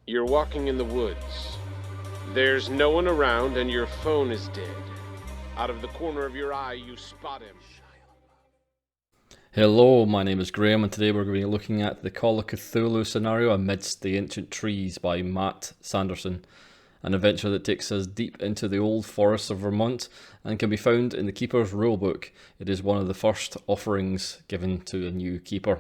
You're walking in the woods. There's no one around and your phone is dead. Out of the corner of your eye, you spot him. Hello, my name is Graham, and today we're going to be looking at the Call of Cthulhu scenario Amidst the Ancient Trees by Sanderson, an adventure that takes us deep into the old forests of Vermont and can be found in the Keeper's Rulebook. It is one of the first offerings given to a new Keeper.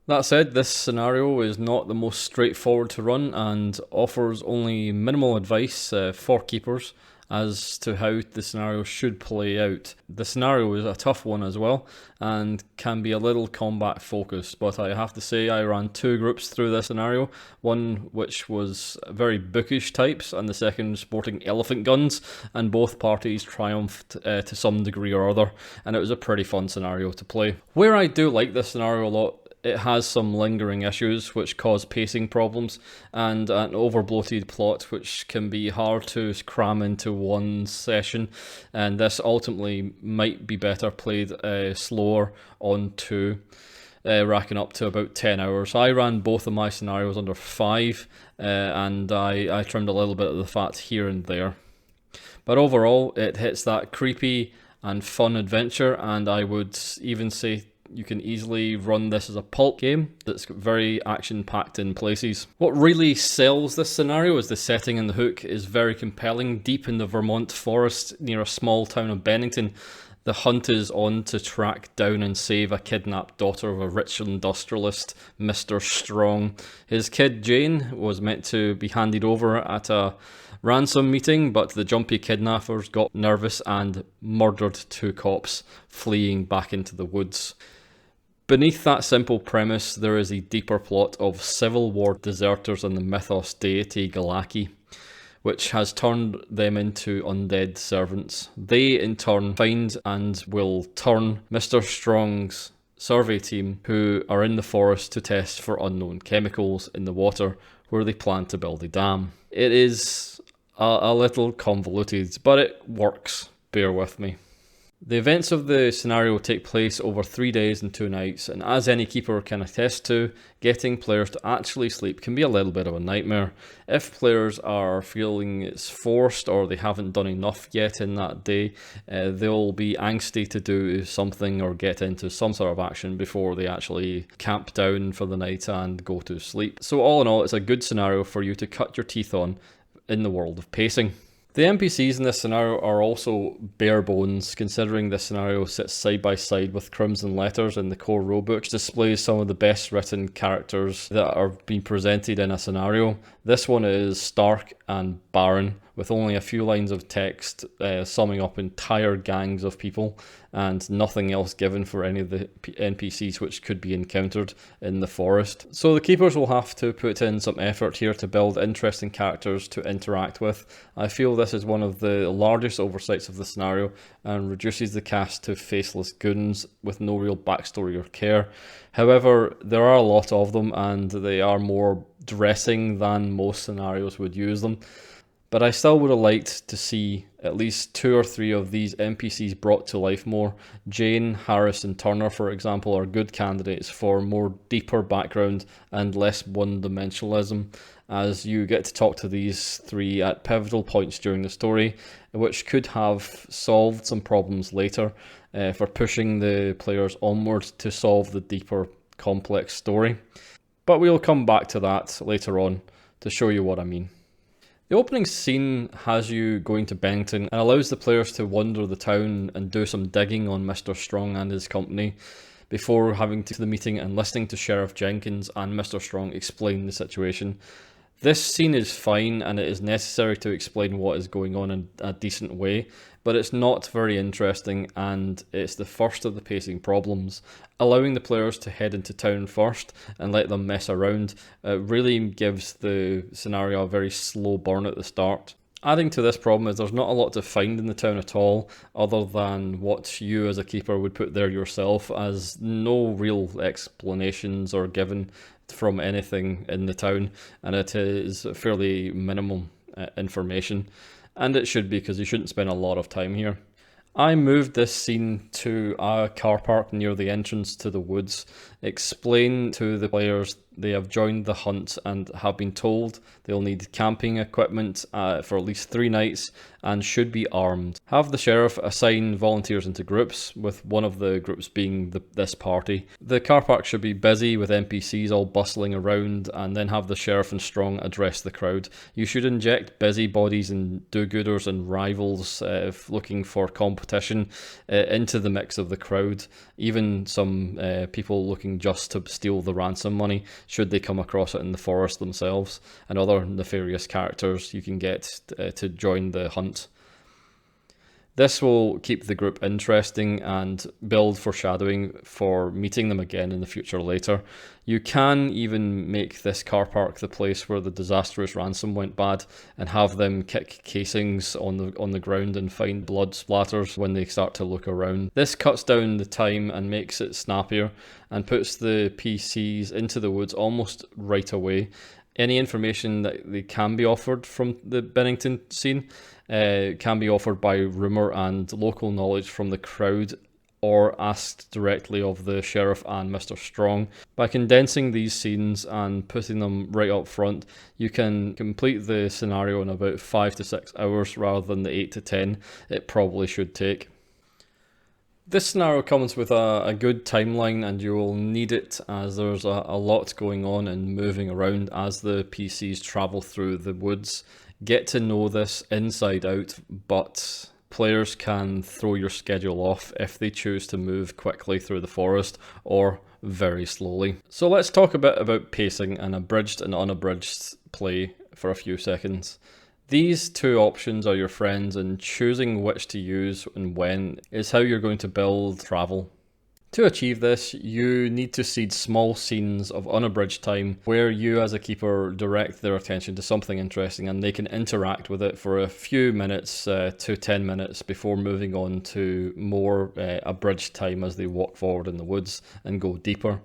That said, this scenario is not the most straightforward to run and offers only minimal advice for Keepers as to how the scenario should play out. The scenario is a tough one as well and can be a little combat focused, but I have to say I ran two groups through this scenario, one which was very bookish types and the second sporting elephant guns, and both parties triumphed to some degree or other, and it was a pretty fun scenario to play. Where I do like this scenario a lot, it has some lingering issues which cause pacing problems and an overbloated plot which can be hard to cram into one session, and this ultimately might be better played slower on two, racking up to about 10 hours. I ran both of my scenarios under 5 and I trimmed a little bit of the fat here and there. But overall it hits that creepy and fun adventure, and I would even say you can easily run this as a pulp game that's very action-packed in places. What really sells this scenario is the setting, and the hook is very compelling. Deep in the Vermont forest near a small town of Bennington, the hunt is on to track down and save a kidnapped daughter of a rich industrialist, Mr. Strong. His kid Jane was meant to be handed over at a ransom meeting, but the jumpy kidnappers got nervous and murdered 2 cops, fleeing back into the woods. Beneath that simple premise, there is a deeper plot of Civil War deserters and the mythos deity Galaki, which has turned them into undead servants. They, in turn, find and will turn Mr. Strong's survey team, who are in the forest to test for unknown chemicals in the water where they plan to build a dam. It is a little convoluted, but it works. Bear with me. The events of the scenario take place over 3 days and 2 nights, and as any keeper can attest to, getting players to actually sleep can be a little bit of a nightmare. If players are feeling it's forced or they haven't done enough yet in that day, they'll be angsty to do something or get into some sort of action before they actually camp down for the night and go to sleep. So all in all, it's a good scenario for you to cut your teeth on in the world of pacing. The NPCs in this scenario are also bare bones, considering this scenario sits side by side with Crimson Letters in the core rulebook, which displays some of the best written characters that are being presented in a scenario. This one is stark and barren, with only a few lines of text summing up entire gangs of people, and nothing else given for any of the NPCs which could be encountered in the forest. So the keepers will have to put in some effort here to build interesting characters to interact with. I feel this is one of the largest oversights of the scenario and reduces the cast to faceless goons with no real backstory or care. However, there are a lot of them and they are more dressing than most scenarios would use them. But I still would have liked to see at least 2 or 3 of these NPCs brought to life more. Jane, Harris and Turner, for example, are good candidates for more deeper background and less one-dimensionalism, as you get to talk to these 3 at pivotal points during the story, which could have solved some problems later for pushing the players onward to solve the deeper, complex story. But we'll come back to that later on to show you what I mean. The opening scene has you going to Bennington and allows the players to wander the town and do some digging on Mr. Strong and his company before having to the meeting and listening to Sheriff Jenkins and Mr. Strong explain the situation. This scene is fine and it is necessary to explain what is going on in a decent way, but it's not very interesting and it's the first of the pacing problems. Allowing the players to head into town first and let them mess around really gives the scenario a very slow burn at the start. Adding to this problem is there's not a lot to find in the town at all, other than what you as a keeper would put there yourself, as no real explanations are given from anything in the town, and it is fairly minimum information, and it should be because you shouldn't spend a lot of time here. I moved this scene to a car park near the entrance to the woods, explain to the players They have joined the hunt and have been told they'll need camping equipment for at least 3 nights and should be armed. Have the sheriff assign volunteers into groups, with one of the groups being this party. The car park should be busy with NPCs all bustling around, and then have the sheriff and Strong address the crowd. You should inject busybodies and do-gooders and rivals looking for competition into the mix of the crowd. Even some people looking just to steal the ransom money, should they come across it in the forest themselves, and other nefarious characters you can get to join the hunt. This will keep the group interesting and build foreshadowing for meeting them again in the future later. You can even make this car park the place where the disastrous ransom went bad, and have them kick casings on the ground and find blood splatters when they start to look around. This cuts down the time and makes it snappier, and puts the PCs into the woods almost right away. Any information that they can be offered from the Bennington scene can be offered by rumour and local knowledge from the crowd, or asked directly of the sheriff and Mr. Strong. By condensing these scenes and putting them right up front, you can complete the scenario in about 5 to 6 hours rather than the 8 to 10 it probably should take. This scenario comes with a good timeline, and you will need it as there's a lot going on and moving around as the PCs travel through the woods. Get to know this inside out, but players can throw your schedule off if they choose to move quickly through the forest or very slowly. So let's talk a bit about pacing and abridged and unabridged play for a few seconds. These two options are your friends, and choosing which to use and when is how you're going to build travel. To achieve this, you need to seed small scenes of unabridged time where you as a keeper direct their attention to something interesting and they can interact with it for a few minutes to 10 minutes before moving on to more abridged time as they walk forward in the woods and go deeper.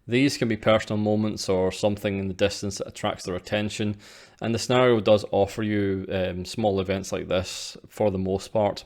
These can be personal moments or something in the distance that attracts their attention, and the scenario does offer you small events like this for the most part.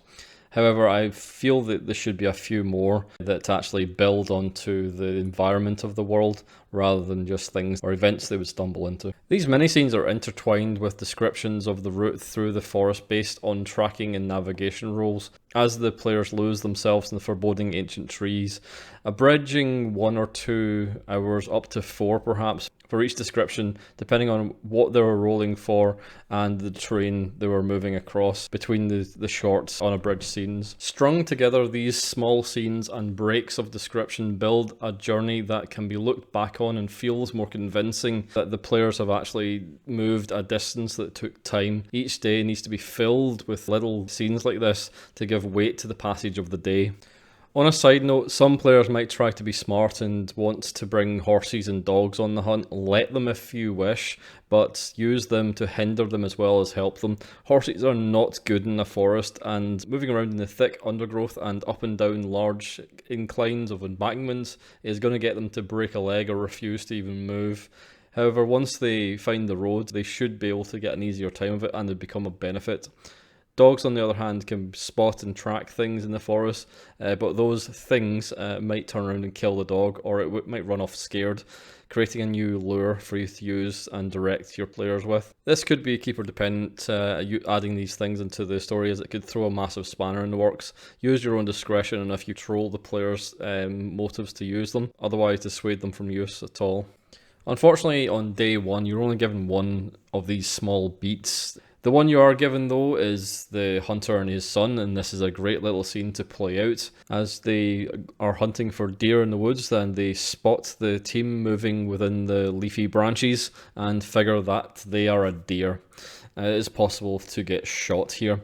However, I feel that there should be a few more that actually build onto the environment of the world rather than just things or events they would stumble into. These mini-scenes are intertwined with descriptions of the route through the forest based on tracking and navigation rules, as the players lose themselves in the foreboding ancient trees, abridging 1 or 2 hours up to 4 perhaps for each description, depending on what they were rolling for and the terrain they were moving across between the short unabridged scenes. Strung together, these small scenes and breaks of description build a journey that can be looked back on and feels more convincing that the players have actually moved a distance that took time. Each day needs to be filled with little scenes like this to give weight to the passage of the day. On a side note, some players might try to be smart and want to bring horses and dogs on the hunt. Let them if you wish, but use them to hinder them as well as help them. Horses are not good in a forest, and moving around in the thick undergrowth and up and down large inclines of embankments is going to get them to break a leg or refuse to even move. However, once they find the road, they should be able to get an easier time of it and it become a benefit. Dogs, on the other hand, can spot and track things in the forest, but those things might turn around and kill the dog, or it might run off scared, creating a new lure for you to use and direct your players with. This could be keeper dependent, adding these things into the story, as it could throw a massive spanner in the works. Use your own discretion, and if you troll the players' motives to use them, otherwise dissuade them from use at all. Unfortunately, on day 1, you're only given one of these small beats. The one you are given, though, is the hunter and his son, and this is a great little scene to play out. As they are hunting for deer in the woods, then they spot the team moving within the leafy branches and figure that they are a deer. It is possible to get shot here.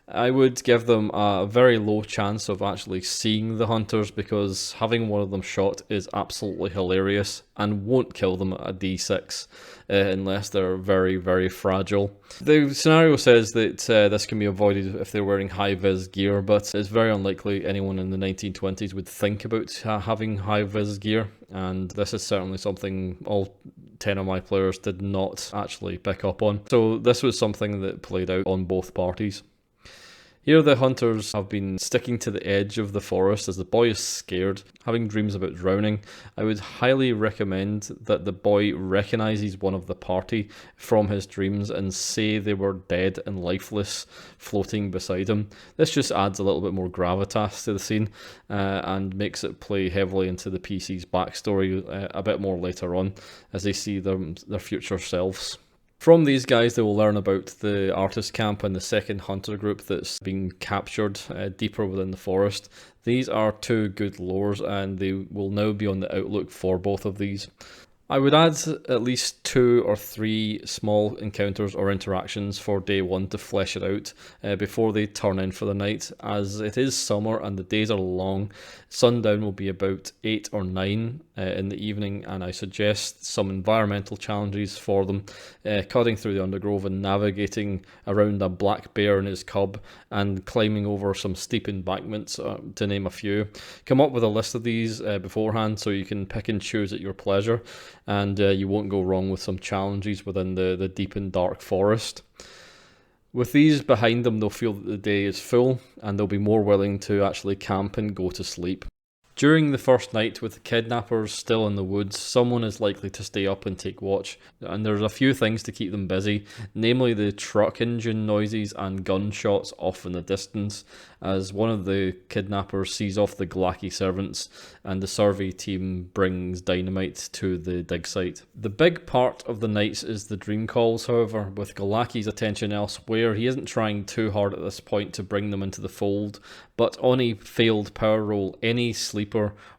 I would give them a very low chance of actually seeing the hunters, because having one of them shot is absolutely hilarious and won't kill them at a d6 unless they're very, very fragile. The scenario says that this can be avoided if they're wearing high-vis gear, but it's very unlikely anyone in the 1920s would think about having high-vis gear, and this is certainly something all 10 of my players did not actually pick up on. So this was something that played out on both parties. Here the hunters have been sticking to the edge of the forest as the boy is scared, having dreams about drowning. I would highly recommend that the boy recognises one of the party from his dreams and say they were dead and lifeless floating beside him. This just adds a little bit more gravitas to the scene and makes it play heavily into the PC's backstory a bit more later on as they see their future selves. From these guys, they will learn about the artist camp and the second hunter group that's been captured deeper within the forest. These are two good lures, and they will now be on the outlook for both of these. I would add at least 2 or 3 small encounters or interactions for day 1 to flesh it out before they turn in for the night, as it is summer and the days are long. Sundown will be about 8 or 9 in the evening, and I suggest some environmental challenges for them, cutting through the undergrowth and navigating around a black bear and his cub and climbing over some steep embankments, to name a few. Come up with a list of these beforehand so you can pick and choose at your pleasure, and you won't go wrong with some challenges within the deep and dark forest. With these behind them, they'll feel that the day is full, and they'll be more willing to actually camp and go to sleep. During the first night, with the kidnappers still in the woods, someone is likely to stay up and take watch, and there's a few things to keep them busy, namely the truck engine noises and gunshots off in the distance, as one of the kidnappers sees off the Galaki servants, and the survey team brings dynamite to the dig site. The big part of the nights is the dream calls, however, with Galaki's attention elsewhere. He isn't trying too hard at this point to bring them into the fold, but on a failed power roll, any sleeper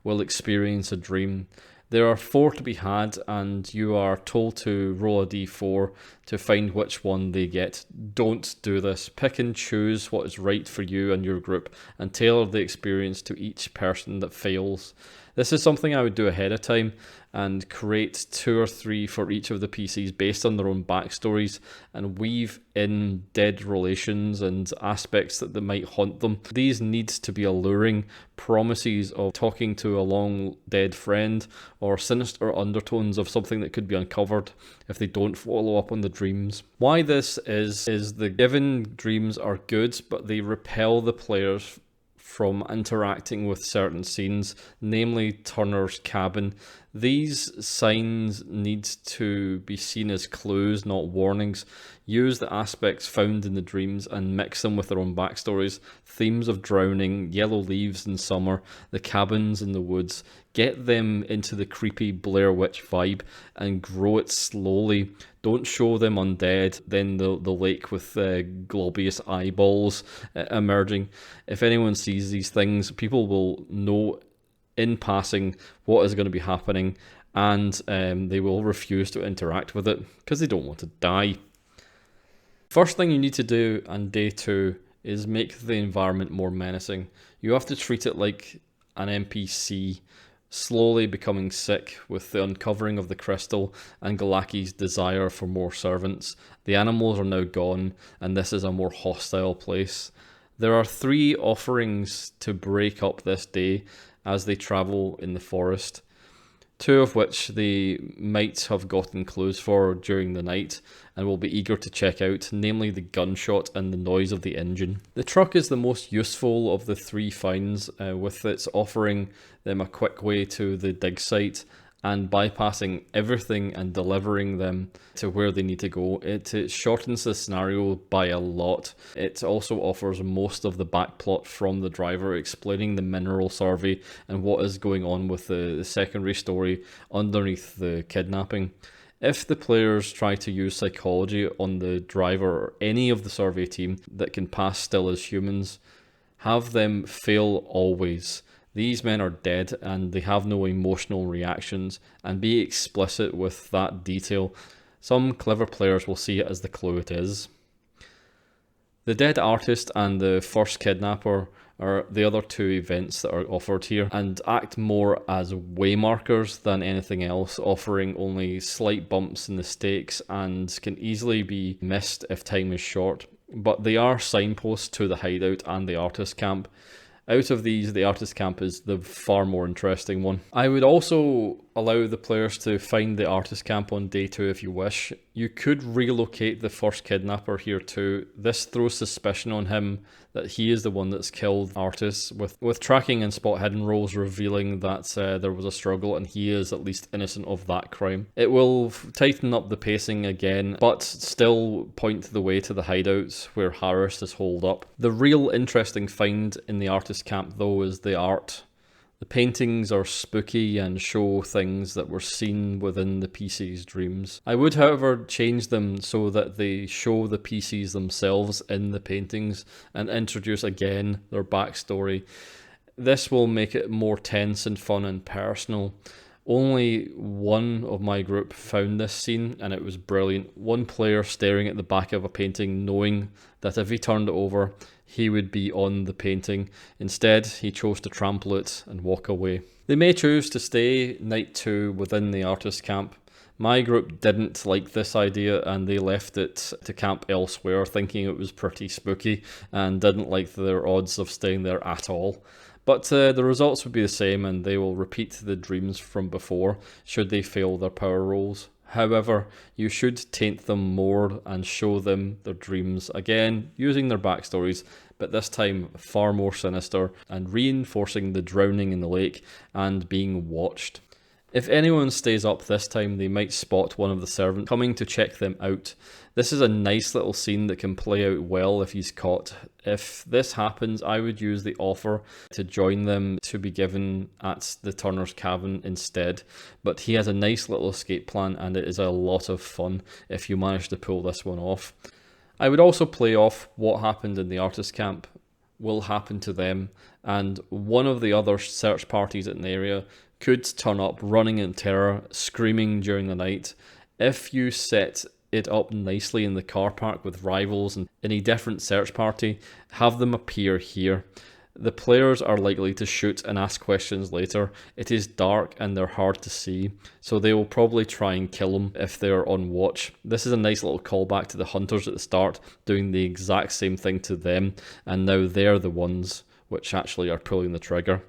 will experience a dream. There are 4 to be had, and you are told to roll a d4 to find which one they get. Don't do this. Pick and choose what is right for you and your group, and tailor the experience to each person that fails. This is something I would do ahead of time and create 2 or 3 for each of the PCs based on their own backstories and weave in dead relations and aspects that might haunt them. These need to be alluring, promises of talking to a long dead friend, or sinister undertones of something that could be uncovered if they don't follow up on the dreams. Why this is the given dreams are good, but they repel the players from interacting with certain scenes, namely Turner's cabin. These signs need to be seen as clues, not warnings. Use the aspects found in the dreams and mix them with their own backstories. Themes of drowning, yellow leaves in summer, the cabins in the woods. Get them into the creepy Blair Witch vibe and grow it slowly. Don't show them undead, then the lake with globuous eyeballs emerging. If anyone sees these things, people will know in passing what is going to be happening, and they will refuse to interact with it because they don't want to die. First thing you need to do on day 2 is make the environment more menacing. You have to treat it like an NPC slowly becoming sick with the uncovering of the crystal and Galaki's desire for more servants. The animals are now gone, and this is a more hostile place. There are 3 offerings to break up this day as they travel in the forest, 2 of which they might have gotten clues for during the night and will be eager to check out, namely the gunshot and the noise of the engine. The truck is the most useful of the 3 finds, with its offering them a quick way to the dig site and bypassing everything and delivering them to where they need to go. It shortens the scenario by a lot. It also offers most of the backplot from the driver, explaining the mineral survey and what is going on with the secondary story underneath the kidnapping. If the players try to use psychology on the driver or any of the survey team that can pass still as humans, have them fail always. These men are dead and they have no emotional reactions, and be explicit with that detail. Some clever players will see it as the clue it is. The dead artist and the first kidnapper are the other 2 events that are offered here, and act more as waymarkers than anything else, offering only slight bumps in the stakes and can easily be missed if time is short. But they are signposts to the hideout and the artist camp. Out of these, the artist camp is the far more interesting one. I would also allow the players to find the artist camp on day 2 if you wish. You could relocate the first kidnapper here too. This throws suspicion on him that he is the one that's killed artists, with tracking and spot hidden rolls revealing that there was a struggle and he is at least innocent of that crime. It will tighten up the pacing again, but still point the way to the hideouts where Harris is holed up. The real interesting find in the artist camp though is the art. The paintings are spooky and show things that were seen within the PC's dreams. I would, however, change them so that they show the PCs themselves in the paintings and introduce again their backstory. This will make it more tense and fun and personal. Only one of my group found this scene and it was brilliant. One player staring at the back of a painting knowing that if he turned it over, he would be on the painting. Instead, he chose to trample it and walk away. They may choose to stay night 2 within the artist camp. My group didn't like this idea and they left it to camp elsewhere, thinking it was pretty spooky and didn't like their odds of staying there at all. But the results would be the same and they will repeat the dreams from before should they fail their power rolls. However, you should taint them more and show them their dreams again, using their backstories, but this time far more sinister and reinforcing the drowning in the lake and being watched. If anyone stays up this time, they might spot one of the servants coming to check them out. This is a nice little scene that can play out well if he's caught. If this happens, I would use the offer to join them to be given at the Turner's cabin instead. But he has a nice little escape plan and it is a lot of fun if you manage to pull this one off. I would also play off what happened in the artist camp will happen to them, and one of the other search parties in the area could turn up running in terror, screaming during the night. If you set it up nicely in the car park with rivals and in a different search party, have them appear here. The players are likely to shoot and ask questions later. It is dark and they're hard to see, so they will probably try and kill them if they're on watch. This is a nice little callback to the hunters at the start, doing the exact same thing to them, and now they're the ones which actually are pulling the trigger.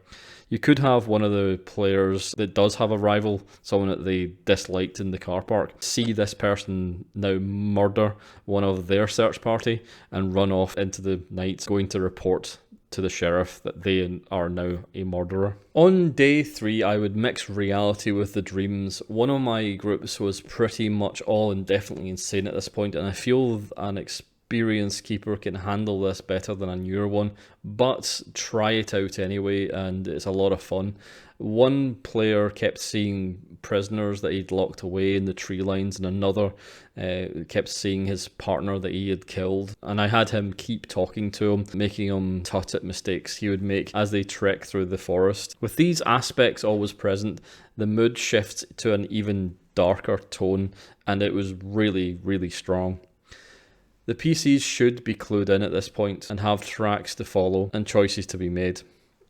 You could have one of the players that does have a rival, someone that they disliked in the car park, see this person now murder one of their search party and run off into the night, going to report to the sheriff that they are now a murderer. On day 3, I would mix reality with the dreams. One of my groups was pretty much all indefinitely insane at this point, and I feel an experienced keeper can handle this better than a newer one, but try it out anyway and it's a lot of fun. One player kept seeing prisoners that he'd locked away in the tree lines, and another kept seeing his partner that he had killed, and I had him keep talking to him, making him tut at mistakes he would make as they trek through the forest. With these aspects always present, the mood shifts to an even darker tone, and it was really, really strong. The PCs should be clued in at this point and have tracks to follow and choices to be made.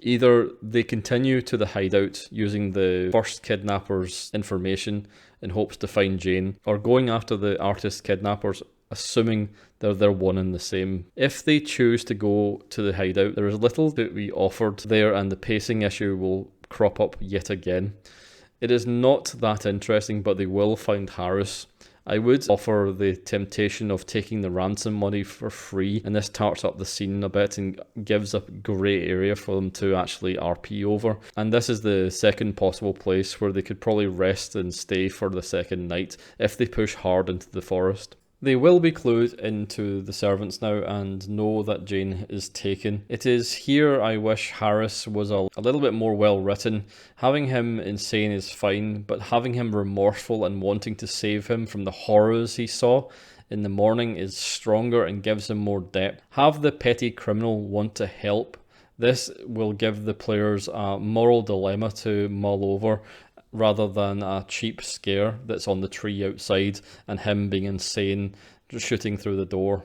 Either they continue to the hideout using the first kidnapper's information in hopes to find Jane, or going after the artist kidnappers assuming they're one and the same. If they choose to go to the hideout, there is little to be offered there and the pacing issue will crop up yet again. It is not that interesting, but they will find Harris. I would offer the temptation of taking the ransom money for free, and this tarts up the scene a bit and gives a grey area for them to actually RP over. And this is the second possible place where they could probably rest and stay for the second night if they push hard into the forest. They will be clued into the servants now and know that Jane is taken. It is here I wish Harris was a little bit more well written. Having him insane is fine, but having him remorseful and wanting to save him from the horrors he saw in the morning is stronger and gives him more depth. Have the petty criminal want to help. This will give the players a moral dilemma to mull over, rather than a cheap scare that's on the tree outside and him being insane, just shooting through the door.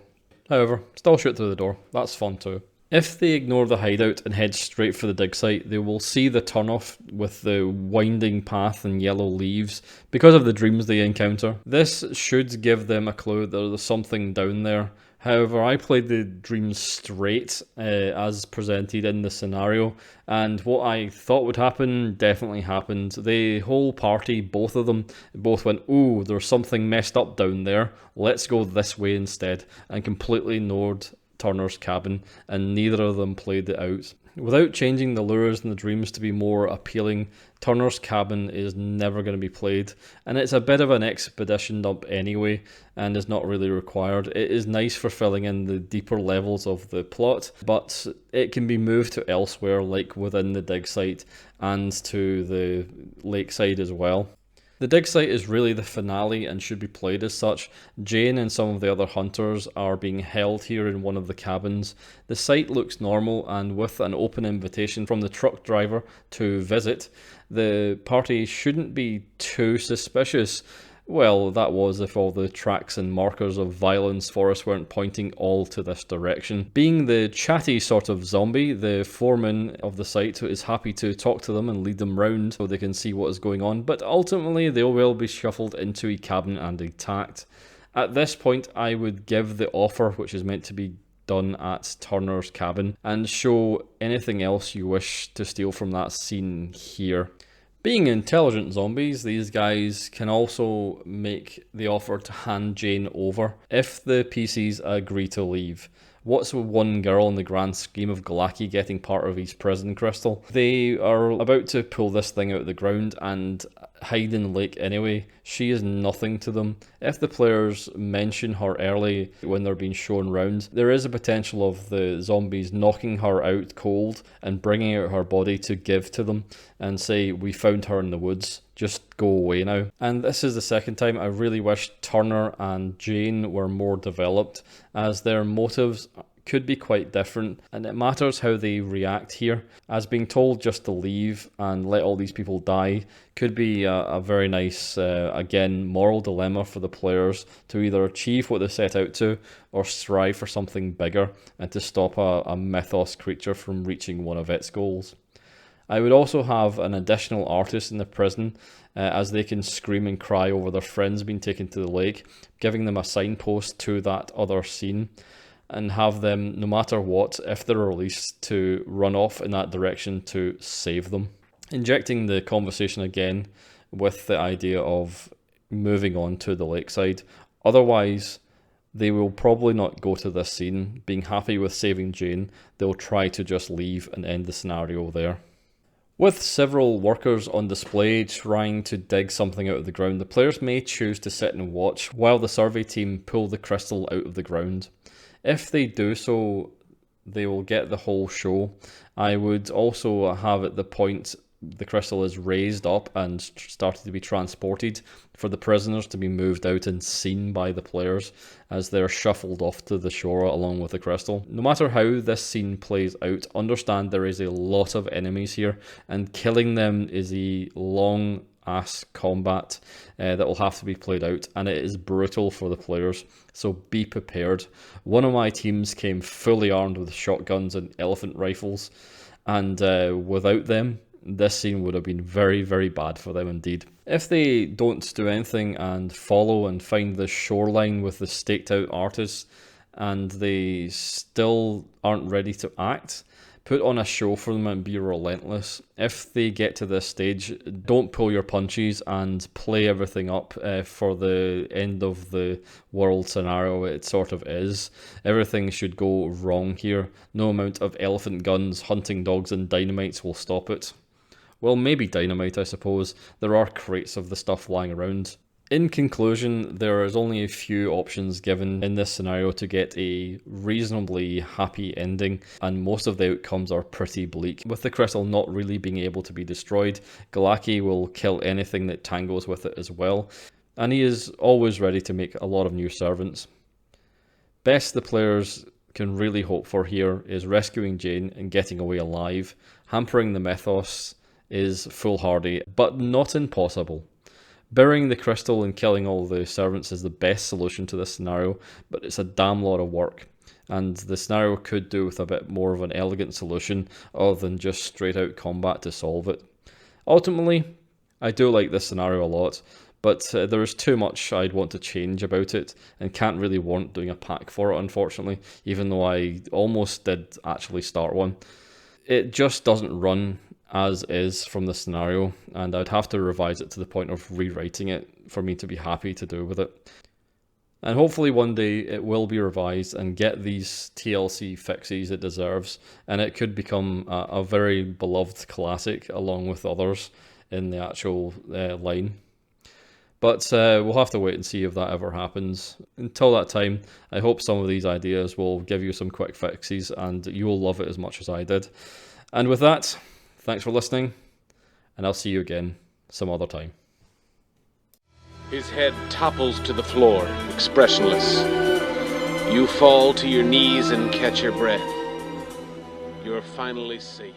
However, still shoot through the door, that's fun too. If they ignore the hideout and head straight for the dig site, they will see the turnoff with the winding path and yellow leaves because of the dreams they encounter. This should give them a clue that there's something down there. However, I played the dreams straight as presented in the scenario, and what I thought would happen definitely happened. The whole party, both of them, both went, "Ooh, there's something messed up down there, let's go this way instead," and completely ignored Turner's cabin, and neither of them played it out. Without changing the lures in the dreams to be more appealing, Turner's cabin is never going to be played, and it's a bit of an expedition dump anyway, and is not really required. It is nice for filling in the deeper levels of the plot, but it can be moved to elsewhere, like within the dig site and to the lakeside as well. The dig site is really the finale and should be played as such. Jane and some of the other hunters are being held here in one of the cabins. The site looks normal, and with an open invitation from the truck driver to visit, the party shouldn't be too suspicious. Well, that was if all the tracks and markers of violence for us weren't pointing all to this direction. Being the chatty sort of zombie, the foreman of the site is happy to talk to them and lead them round so they can see what is going on, but ultimately they will be shuffled into a cabin and attacked. At this point, I would give the offer, which is meant to be done at Turner's cabin, and show anything else you wish to steal from that scene here. Being intelligent zombies, these guys can also make the offer to hand Jane over if the PCs agree to leave. What's one girl in the grand scheme of Galaki getting part of his prison crystal? They are about to pull this thing out of the ground and hide in the lake anyway. She is nothing to them. If the players mention her early when they're being shown round, there is a potential of the zombies knocking her out cold and bringing out her body to give to them and say, "We found her in the woods, just go away now." And this is the second time I really wish Turner and Jane were more developed, as their motives could be quite different, and it matters how they react here, as being told just to leave and let all these people die could be a very nice, again, moral dilemma for the players to either achieve what they set out to or strive for something bigger and to stop a mythos creature from reaching one of its goals. I would also have an additional artist in the prison, as they can scream and cry over their friends being taken to the lake, giving them a signpost to that other scene, and have them, no matter what, if they're released, to run off in that direction to save them. Injecting the conversation again with the idea of moving on to the lakeside. Otherwise, they will probably not go to this scene. Being happy with saving Jane, they'll try to just leave and end the scenario there. With several workers on display trying to dig something out of the ground, the players may choose to sit and watch while the survey team pull the crystal out of the ground. If they do so, they will get the whole show. I would also have at the point the crystal is raised up and started to be transported for the prisoners to be moved out and seen by the players as they're shuffled off to the shore along with the crystal. No matter how this scene plays out, understand there is a lot of enemies here, and killing them is a long ass combat that will have to be played out, and it is brutal for the players, so be prepared. One of my teams came fully armed with shotguns and elephant rifles, and without them this scene would have been very, very bad for them indeed. If they don't do anything and follow and find the shoreline with the staked out artists and they still aren't ready to act, put on a show for them and be relentless. If they get to this stage, don't pull your punches and play everything up for the end of the world scenario it sort of is. Everything should go wrong here. No amount of elephant guns, hunting dogs and dynamites will stop it. Well, maybe dynamite, I suppose. There are crates of the stuff lying around. In conclusion, there is only a few options given in this scenario to get a reasonably happy ending, and most of the outcomes are pretty bleak. With the crystal not really being able to be destroyed, Galaki will kill anything that tangles with it as well, and he is always ready to make a lot of new servants. Best the players can really hope for here is rescuing Jane and getting away alive. Hampering the mythos is foolhardy, but not impossible. Burying the crystal and killing all the servants is the best solution to this scenario, but it's a damn lot of work, and the scenario could do with a bit more of an elegant solution other than just straight out combat to solve it. Ultimately, I do like this scenario a lot, but there is too much I'd want to change about it, and can't really warrant doing a pack for it, unfortunately, even though I almost did actually start one. It just doesn't run as is from the scenario, and I'd have to revise it to the point of rewriting it for me to be happy to do with it. And hopefully one day it will be revised and get these TLC fixes it deserves, and it could become a very beloved classic along with others in the actual line. But we'll have to wait and see if that ever happens. Until that time, I hope some of these ideas will give you some quick fixes and you will love it as much as I did. And with that, thanks for listening, and I'll see you again some other time. His head topples to the floor, expressionless. You fall to your knees and catch your breath. You're finally safe.